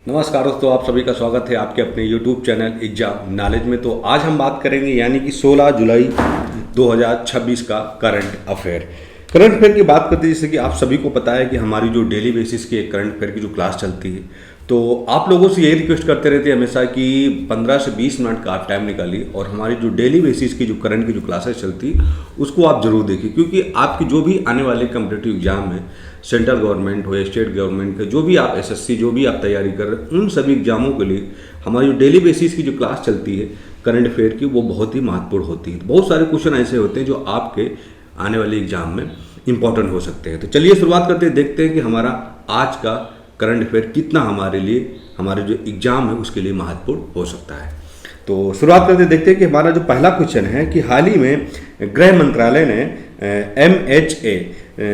नमस्कार दोस्तों, आप सभी का स्वागत है आपके अपने YouTube चैनल एग्जाम नॉलेज में। तो आज हम बात करेंगे यानी कि 16 जुलाई 2026 का करंट अफेयर की बात करते हैं। जैसे कि आप सभी को पता है कि हमारी जो डेली बेसिस की करंट अफेयर की जो क्लास चलती है, तो आप लोगों से यही रिक्वेस्ट करते रहते हैं हमेशा कि 15 से 20 मिनट का आप टाइम निकालिए और हमारी जो डेली बेसिस की जो करंट की जो क्लासेस चलती है उसको आप जरूर देखिए, क्योंकि आपकी जो भी आने वाले कम्पिटिटिव एग्जाम है, सेंट्रल गवर्नमेंट हो या स्टेट गवर्नमेंट के, जो भी आप एसएससी जो भी आप तैयारी कर रहे हैं, उन सभी एग्जामों के लिए हमारी जो डेली बेसिस की जो क्लास चलती है करंट अफेयर की, वो बहुत ही महत्वपूर्ण होती है। बहुत सारे क्वेश्चन ऐसे होते हैं जो आपके आने वाले एग्जाम में इंपॉर्टेंट हो सकते हैं। तो चलिए शुरुआत करते हैं, देखते हैं कि हमारा आज का करंट अफेयर कितना हमारे लिए, हमारे जो एग्जाम है उसके लिए महत्वपूर्ण हो सकता है। तो शुरुआत करते देखते हैं कि हमारा जो पहला क्वेश्चन है कि हाल ही में गृह मंत्रालय ने MHA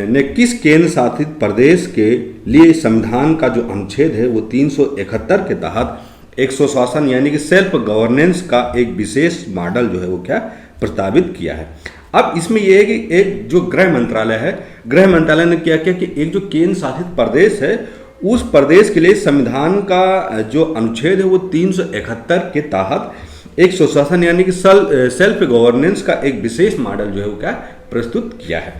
ने किस केंद्र शासित प्रदेश के लिए संविधान का जो अनुच्छेद है वो 371 के तहत एक स्वशासन यानी कि सेल्फ गवर्नेंस का एक विशेष मॉडल जो है वो क्या प्रस्तावित किया है। अब इसमें यह है कि एक जो गृह मंत्रालय है, गृह मंत्रालय ने क्या किया कि एक जो केंद्र शासित प्रदेश है उस प्रदेश के लिए संविधान का जो अनुच्छेद है वो 371 के तहत एक स्वशासन यानी कि सेल्फ गवर्नेंस का एक विशेष मॉडल जो है वो क्या प्रस्तुत किया है।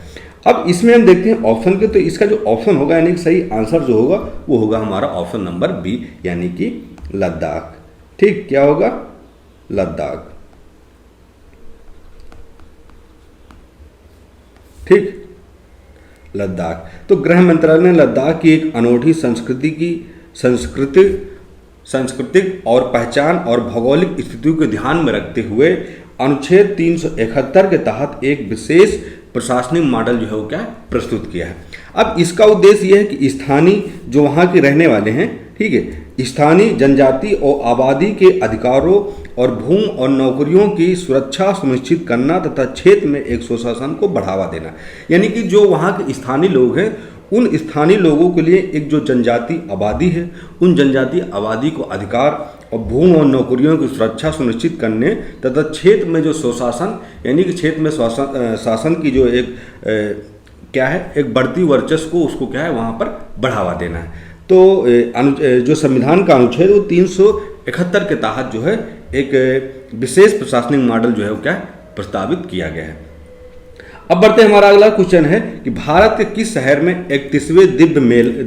अब इसमें हम देखते हैं ऑप्शन के, तो इसका जो ऑप्शन होगा यानी कि सही आंसर जो होगा वो होगा हमारा ऑप्शन नंबर बी यानी कि लद्दाख। ठीक, क्या होगा? लद्दाख। ठीक, लद्दाख। तो गृह मंत्रालय ने लद्दाख की एक अनोखी सांस्कृतिक और पहचान और भौगोलिक स्थितियों को ध्यान में रखते हुए अनुच्छेद 371 के तहत एक विशेष प्रशासनिक मॉडल जो है वो क्या प्रस्तुत किया है। अब इसका उद्देश्य यह है कि स्थानीय जो वहाँ के रहने वाले हैं, ठीक है, स्थानीय जनजाति और आबादी के अधिकारों और भूमि और नौकरियों की सुरक्षा सुनिश्चित करना तथा क्षेत्र में एक स्वशासन को बढ़ावा देना। यानी कि जो वहाँ के स्थानीय लोग हैं उन स्थानीय लोगों के लिए एक जो जनजाति आबादी है, उन जनजाति आबादी को अधिकार और भूमि और नौकरियों की सुरक्षा सुनिश्चित करने तथा क्षेत्र में जो स्वशासन यानी कि क्षेत्र में शासन की जो एक क्या है एक बढ़ती वर्चस्व को उसको क्या है वहाँ पर बढ़ावा देना है। तो जो संविधान का अनुच्छेद वो 371 के तहत जो है एक विशेष प्रशासनिक मॉडल जो है वो क्या प्रस्तावित किया गया है। अब बढ़ते हमारा अगला क्वेश्चन है कि भारत के किस शहर में 31वें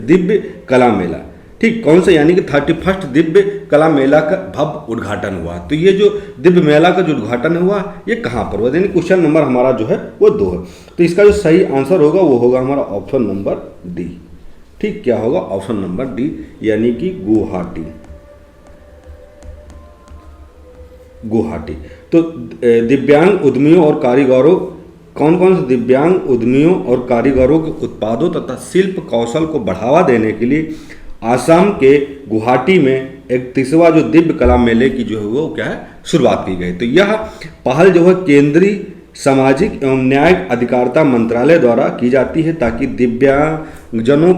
दिव्य कला मेला, ठीक, कौन सा यानी कि 31st दिव्य कला मेला का भव्य उद्घाटन हुआ। तो ये जो दिव्य मेला का जो उद्घाटन हुआ ये कहाँ पर हुआ, यानी क्वेश्चन नंबर हमारा जो है वो 2 है। तो इसका जो सही आंसर होगा वो होगा हमारा ऑप्शन नंबर डी। ठीक, क्या होगा? ऑप्शन नंबर डी यानी कि गुवाहाटी। गुवाहाटी। तो दिव्यांग उद्यमियों और कारीगरों, कौन कौन से दिव्यांग उद्यमियों और कारीगरों के उत्पादों तथा शिल्प कौशल को बढ़ावा देने के लिए आसाम के गुवाहाटी में 31वां जो दिव्य कला मेले की जो है वो क्या है शुरुआत की गई। तो यह पहल जो है केंद्रीय सामाजिक एवं न्याय अधिकारिता मंत्रालय द्वारा की जाती है ताकि दिव्यांगजनों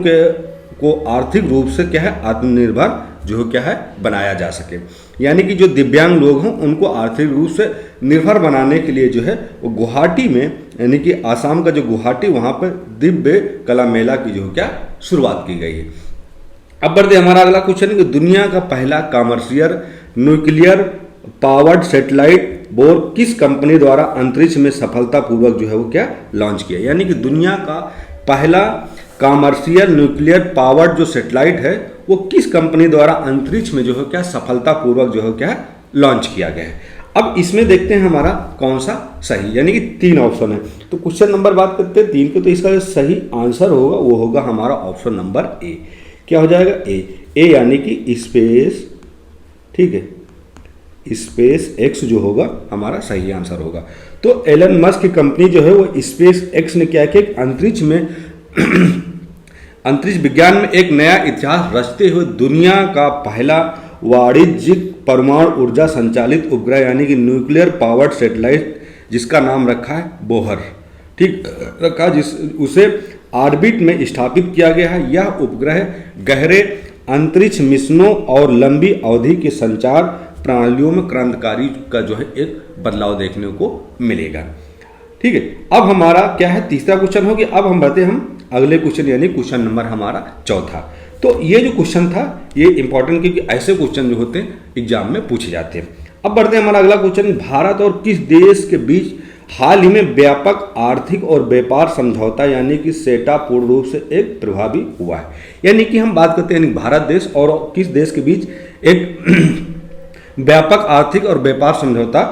को आर्थिक रूप से क्या है आत्मनिर्भर जो है क्या है बनाया जा सके। यानी कि जो दिव्यांग लोग हैं उनको आर्थिक रूप से निर्भर बनाने के लिए जो है वो गुवाहाटी में यानी कि आसाम का जो गुवाहाटी वहाँ पर दिव्य कला मेला की जो है क्या शुरुआत की गई है। अब बढ़ते हमारा अगला क्वेश्चन कि दुनिया का पहला commercial nuclear powered satellite bore किस कंपनी द्वारा अंतरिक्ष में सफलतापूर्वक जो है वो क्या लॉन्च किया। यानी कि दुनिया का पहला कमर्शियल न्यूक्लियर पावर्ड जो सैटेलाइट है वो किस कंपनी द्वारा अंतरिक्ष में जो है क्या सफलतापूर्वक जो है क्या लॉन्च किया गया है। अब इसमें देखते हैं हमारा कौन सा सही, यानी कि 3 ऑप्शन है। तो क्वेश्चन नंबर बात करते हैं 3 के, तो इसका जो सही आंसर होगा वो होगा हमारा ऑप्शन नंबर ए। क्या हो जाएगा? ए यानी कि स्पेस, ठीक है, स्पेस एक्स जो होगा हमारा सही आंसर होगा। तो एलन मस्क की कंपनी जो है वो स्पेस एक्स ने क्या किया, अंतरिक्ष में अंतरिक्ष विज्ञान में एक नया इतिहास रचते हुए दुनिया का पहला वाणिज्यिक परमाणु ऊर्जा संचालित उपग्रह यानी कि न्यूक्लियर पावर्ड सैटेलाइट जिसका नाम रखा है बोहर, ठीक रखा, उसे ऑर्बिट में स्थापित किया गया है। यह उपग्रह गहरे अंतरिक्ष मिशनों और लंबी अवधि के संचार प्रणालियों में क्रांतिकारी का जो है एक बदलाव देखने को मिलेगा। ठीक है, अब हमारा क्या है तीसरा क्वेश्चन हो गया। अब हम बढ़ते हम अगले क्वेश्चन यानी क्वेश्चन नंबर हमारा चौथा। तो ये जो क्वेश्चन था ये इंपॉर्टेंट, क्योंकि ऐसे क्वेश्चन जो होते हैं एग्जाम में पूछे जाते हैं। अब बढ़ते हैं हमारा अगला क्वेश्चन, भारत और किस देश के बीच हाल ही में व्यापक आर्थिक और व्यापार समझौता यानी कि सेटा पूर्ण रूप से एक प्रभावी हुआ है। यानी कि हम बात करते हैं भारत देश और किस देश के बीच एक व्यापक आर्थिक और व्यापार समझौता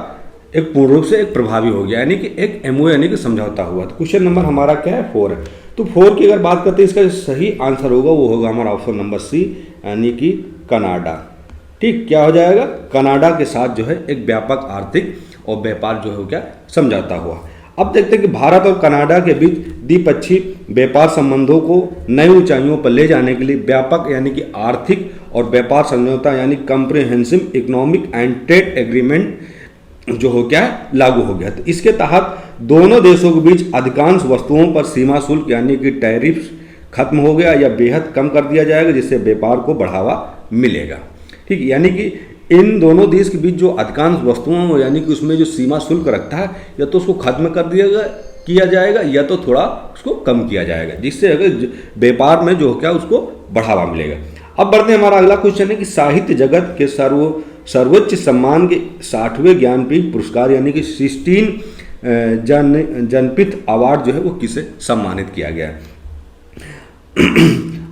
एक पूर्ण रूप से एक प्रभावी हो गया, यानी कि एक एमओयू यानी कि समझौता हुआ। तो क्वेश्चन नंबर हमारा क्या है 4 है। तो 4 की अगर बात करते हैं इसका जो सही आंसर होगा वो होगा हमारा ऑप्शन नंबर सी, यानी कि कनाडा। ठीक, क्या हो जाएगा, कनाडा के साथ जो है एक व्यापक आर्थिक और व्यापार जो हो गया समझौता हुआ। अब देखते हैं कि भारत और कनाडा के बीच द्विपक्षीय व्यापार संबंधों को नई ऊंचाइयों पर ले जाने के लिए व्यापक यानी कि आर्थिक और व्यापार समझौता यानी comprehensive economic and trade agreement जो हो गया लागू हो गया। तो इसके तहत दोनों देशों के बीच अधिकांश वस्तुओं पर सीमा शुल्क यानी कि टैरिफ खत्म हो गया या बेहद कम कर दिया जाएगा, जिससे व्यापार को बढ़ावा मिलेगा। ठीक, यानी कि इन दोनों देश के बीच जो अधिकांश वस्तुओं यानी कि उसमें जो सीमा शुल्क रखता है या तो उसको खत्म कर किया जाएगा या तो थोड़ा उसको कम किया जाएगा, जिससे अगर व्यापार में जो क्या उसको बढ़ावा मिलेगा। अब बढ़ते हैं, हमारा अगला क्वेश्चन है कि साहित्य जगत के सर्वोच्च सम्मान के 60वें ज्ञानपीठ पुरस्कार यानी कि 16 जनपीठ अवार्ड जो है वो किसे सम्मानित किया गया है।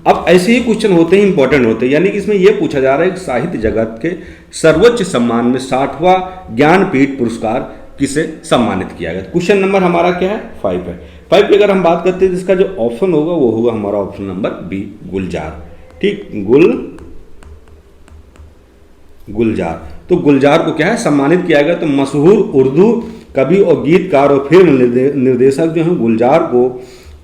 अब ऐसे ही क्वेश्चन होते हैं, इंपॉर्टेंट होते हैं, यानी कि इसमें यह पूछा जा रहा है कि साहित्य जगत के सर्वोच्च सम्मान में 60वां ज्ञानपीठ पुरस्कार किसे सम्मानित किया गया। क्वेश्चन नंबर हमारा क्या है 5 है। 5 की अगर हम बात करते हैं तो इसका जो ऑप्शन होगा वो होगा हमारा ऑप्शन नंबर बी, गुलजार। ठीक, गुलजार। तो गुलजार को क्या है सम्मानित किया गया। तो मशहूर उर्दू कवि और गीतकार और फिल्म निर्देशक जो हैं गुलजार को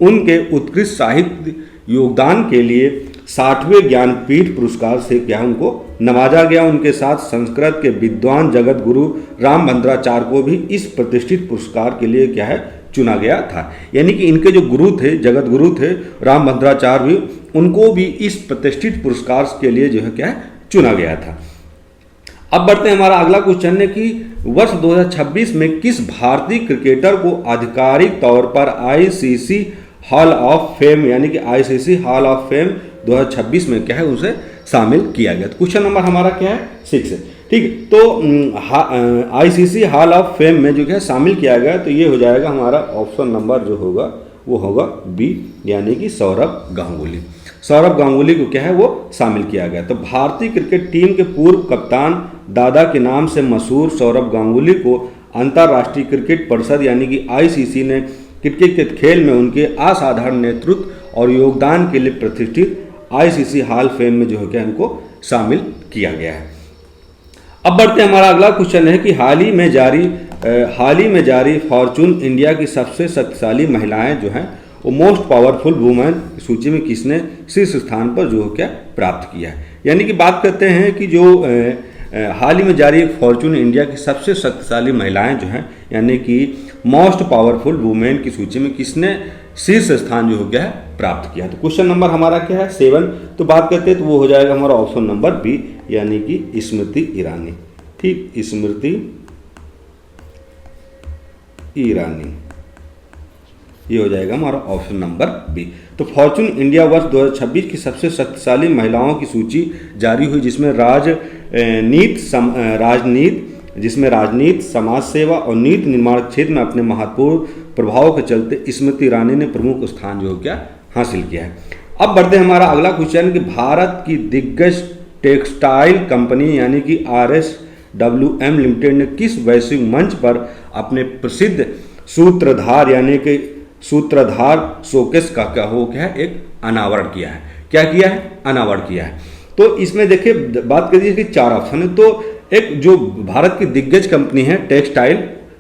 उनके उत्कृष्ट साहित्य योगदान के लिए 60वें ज्ञानपीठ पुरस्कार से क्या उनको नवाजा गया। उनके साथ संस्कृत के विद्वान जगत गुरु रामभद्राचार्य को भी इस प्रतिष्ठित पुरस्कार के लिए क्या है चुना गया था। यानी कि इनके जो गुरु थे, जगत गुरु थे रामभद्राचार्य भी, उनको भी इस प्रतिष्ठित पुरस्कार के लिए जो है क्या है चुना गया था। अब बढ़ते हैं, हमारा अगला क्वेश्चन है कि वर्ष 2026 में किस भारतीय क्रिकेटर को आधिकारिक तौर पर आईसीसी हॉल ऑफ फेम यानी कि आईसीसी हॉल ऑफ फेम 2026 में क्या है उसे शामिल किया गया। तो क्वेश्चन नंबर हमारा क्या है 6 है। ठीक है, तो आईसीसी हॉल ऑफ फेम में जो क्या शामिल किया गया तो ये हो जाएगा हमारा ऑप्शन नंबर जो होगा वो होगा बी, यानी कि सौरभ गांगुली। सौरभ गांगुली को क्या है वो शामिल किया गया। तो भारतीय क्रिकेट टीम के पूर्व कप्तान दादा के नाम से मशहूर सौरभ गांगुली को अंतर्राष्ट्रीय क्रिकेट परिषद यानी कि आईसीसी ने क्रिकेट के खेल में उनके असाधारण नेतृत्व और योगदान के लिए प्रतिष्ठित आईसीसी हॉल फेम में जो है क्या इनको शामिल किया गया है। अब बढ़ते हैं, हमारा अगला क्वेश्चन है कि हाल ही में जारी फॉर्चून इंडिया की सबसे शक्तिशाली महिलाएं जो हैं वो मोस्ट पावरफुल वुमेन सूची में किसने शीर्ष स्थान पर जो क्या प्राप्त किया है। यानी कि बात करते हैं कि जो हाल ही में जारी फॉर्चून इंडिया की सबसे शक्तिशाली महिलाएं जो हैं यानी कि मोस्ट पावरफुल वुमेन की सूची में किसने शीर्ष स्थान जो हो गया है प्राप्त किया। तो क्वेश्चन नंबर हमारा क्या है 7। तो बात करते हैं तो वो हो जाएगा हमारा ऑप्शन नंबर बी, यानी कि स्मृति ईरानी। ठीक, स्मृति ईरानी, ये हो जाएगा हमारा ऑप्शन नंबर बी। तो फॉर्चून इंडिया वर्ष 2026 की सबसे शक्तिशाली महिलाओं की सूची जारी हुई, जिसमें राजनीति, समाज सेवा और नीति निर्माण क्षेत्र में अपने महत्वपूर्ण प्रभाव के चलते स्मृति ईरानी ने प्रमुख स्थान जो क्या हासिल किया है। अब बढ़ते हैं, हमारा अगला क्वेश्चन कि भारत की दिग्गज टेक्सटाइल कंपनी यानी कि RSWM लिमिटेड ने किस वैश्विक मंच पर अपने प्रसिद्ध सूत्रधार यानी कि सूत्रधार शोकेस का क्या हो गया है एक अनावरण किया है। क्या किया है? अनावरण किया है। तो इसमें देखिए बात करिए कि 4 ऑप्शन है। तो एक जो भारत की दिग्गज कंपनी है टेक्सटाइल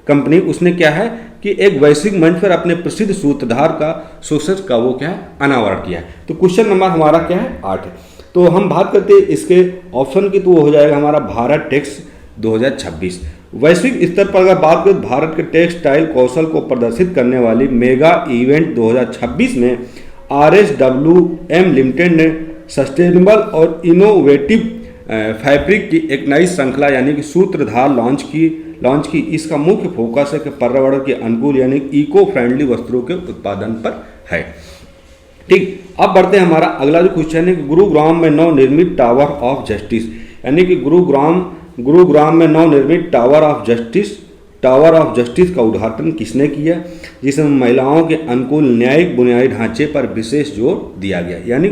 कंपनी, उसने क्या है कि एक वैश्विक मंच पर अपने प्रसिद्ध सूत्रधार का शोकेस का वो क्या है अनावरण किया है। तो क्वेश्चन नंबर हमारा क्या है 8 है। तो हम बात करते हैं इसके ऑप्शन की, तो वो हो जाएगा हमारा भारत टेक्स 2026। वैश्विक स्तर पर अगर बात करें भारत के टेक्सटाइल कौशल को प्रदर्शित करने वाली मेगा इवेंट 2026 में RSWM लिमिटेड ने सस्टेनेबल और इनोवेटिव फैब्रिक की एक नई श्रृंखला यानी कि सूत्रधार लॉन्च की। इसका मुख्य फोकस है कि पर्यावरण के अनुकूल यानी इको फ्रेंडली वस्त्रों के उत्पादन पर है। ठीक, अब बढ़ते हैं हमारा अगला जो क्वेश्चन है कि गुरुग्राम में नवनिर्मित टावर ऑफ जस्टिस, यानी कि गुरुग्राम में नवनिर्मित टावर ऑफ जस्टिस का उद्घाटन किसने किया, जिसमें महिलाओं के अनुकूल न्यायिक बुनियादी ढांचे पर विशेष जोर दिया गया। यानी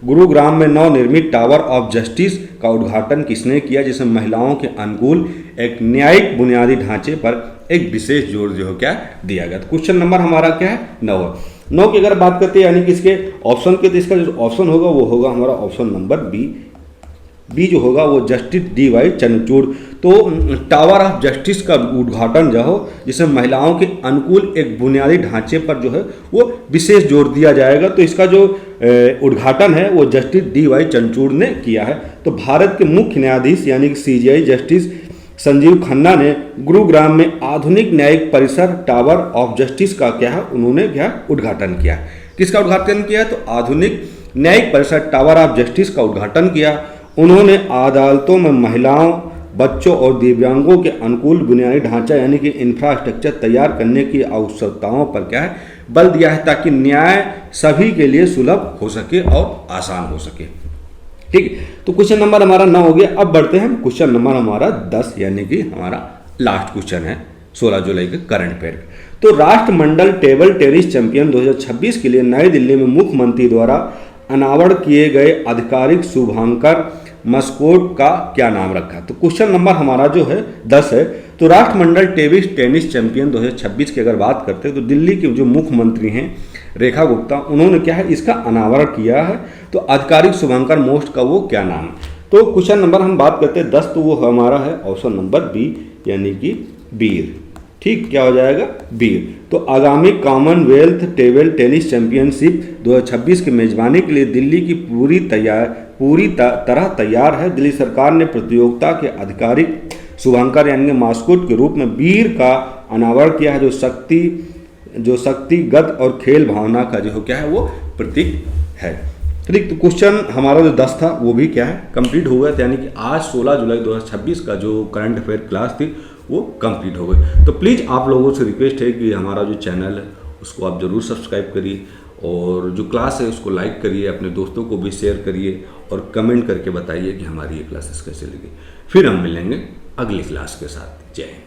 गुरुग्राम में नवनिर्मित टावर ऑफ जस्टिस का उद्घाटन किसने किया, जिसमें महिलाओं के अनुकूल एक न्यायिक बुनियादी ढांचे पर एक विशेष जोर जो है क्या दिया गया। तो क्वेश्चन नंबर हमारा क्या है 9 है। 9 की अगर बात करते हैं यानी कि इसके ऑप्शन के, तो इसका जो ऑप्शन होगा वो होगा हमारा ऑप्शन नंबर बी जो होगा वो जस्टिस डी.वाई. चंद्रचूड़। तो टावर ऑफ जस्टिस का उद्घाटन जो हो जिसमें महिलाओं के अनुकूल एक बुनियादी ढांचे पर जो है वो विशेष जोर दिया जाएगा, तो इसका जो उद्घाटन है वो जस्टिस डी.वाई. चंद्रचूड़ ने किया है। तो भारत के मुख्य न्यायाधीश यानी कि सीजेआई जस्टिस संजीव खन्ना ने गुरुग्राम में आधुनिक न्यायिक परिसर टावर ऑफ जस्टिस का क्या है उन्होंने क्या उद्घाटन किया। किसका उद्घाटन किया, तो आधुनिक न्यायिक परिसर टावर ऑफ जस्टिस का उद्घाटन किया। उन्होंने अदालतों में महिलाओं, बच्चों और दिव्यांगों के अनुकूल बुनियादी ढांचा यानी कि इंफ्रास्ट्रक्चर तैयार करने की आवश्यकताओं पर क्या है बल दिया है, ताकि न्याय सभी के लिए सुलभ हो सके और आसान हो सके। ठीक, तो क्वेश्चन नंबर हमारा 9 हो गया। अब बढ़ते हैं हम क्वेश्चन नंबर हमारा 10 यानी कि हमारा लास्ट क्वेश्चन है 16 जुलाई के करंट अफेयर। तो राष्ट्रमंडल टेबल टेनिस चैंपियन 2026 के लिए नई दिल्ली में मुख्यमंत्री द्वारा अनावरण किए गए आधिकारिक शुभांकर मस्कोट का क्या नाम रखा। तो क्वेश्चन नंबर हमारा जो है 10 है। तो राष्ट्रमंडल टेनिस चैंपियन 2026 की अगर बात करते हैं तो दिल्ली के जो मुख्यमंत्री हैं रेखा गुप्ता, उन्होंने क्या है इसका अनावरण किया है। तो आधिकारिक शुभांकर मोस्ट का वो क्या नाम है। तो क्वेश्चन नंबर हम बात करते हैं 10, तो वो हमारा है ऑप्शन नंबर बी यानी कि वीर। ठीक, क्या हो जाएगा वीर। तो आगामी कॉमनवेल्थ टेबल टेनिस चैंपियनशिप 2026 की मेजबानी के लिए दिल्ली की पूरी तरह तैयार है। दिल्ली सरकार ने प्रतियोगिता के आधिकारिक शुभांकर यानी कि मास्कोट के रूप में वीर का अनावरण किया है, जो शक्तिगत और खेल भावना का जो क्या है वो प्रतीक है। ठीक, तो क्वेश्चन हमारा जो 10 था वो भी क्या है कंप्लीट हो गया, यानी कि आज 16 जुलाई 2026 का जो करंट अफेयर क्लास थी वो कंप्लीट हो गई। तो प्लीज़ आप लोगों से रिक्वेस्ट है कि हमारा जो चैनल है उसको आप ज़रूर सब्सक्राइब करिए और जो क्लास है उसको लाइक करिए, अपने दोस्तों को भी शेयर करिए और कमेंट करके बताइए कि हमारी ये क्लासेस कैसे लगी। फिर हम मिलेंगे अगली क्लास के साथ। जय हिंद।